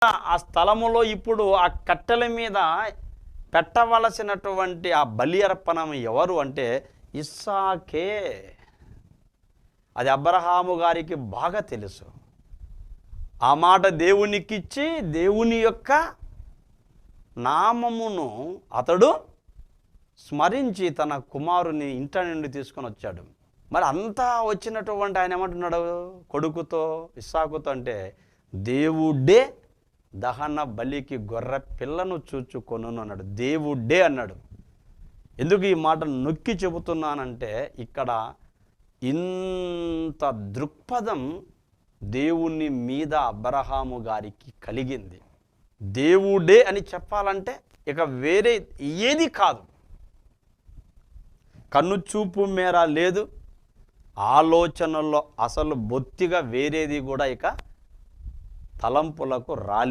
ఆ స్థలములో ఇప్పుడు ఆ కట్టెల మీద పెట్టవలసినటువంటి ఆ బలి అర్పణం ఎవరు అంటే ఇస్సాకే. అది అబ్రహాము గారికి బాగా తెలుసు. ఆ మాట దేవునికిచ్చి దేవుని యొక్క నామమును అతడు స్మరించి తన కుమారుని ఇంట నుండి తీసుకొని వచ్చాడు. మరి అంతా వచ్చినటువంటి ఆయన ఏమంటున్నాడు కొడుకుతో ఇస్సాకుతో అంటే, దేవుడే దహన బలికి గొర్రె పిల్లను చూచుకొనును అన్నాడు. దేవుడే అన్నాడు. ఎందుకు ఈ మాట నొక్కి చెబుతున్నానంటే, ఇక్కడ ఇంత దృక్పథం దేవుని మీద అబ్రహాము గారికి కలిగింది. దేవుడే అని చెప్పాలంటే ఇక వేరే ఏది కాదు. కన్ను చూపు మేర లేదు, ఆలోచనల్లో అసలు బొత్తిగా వేరేది కూడా ఇక తలంపులకు రాలి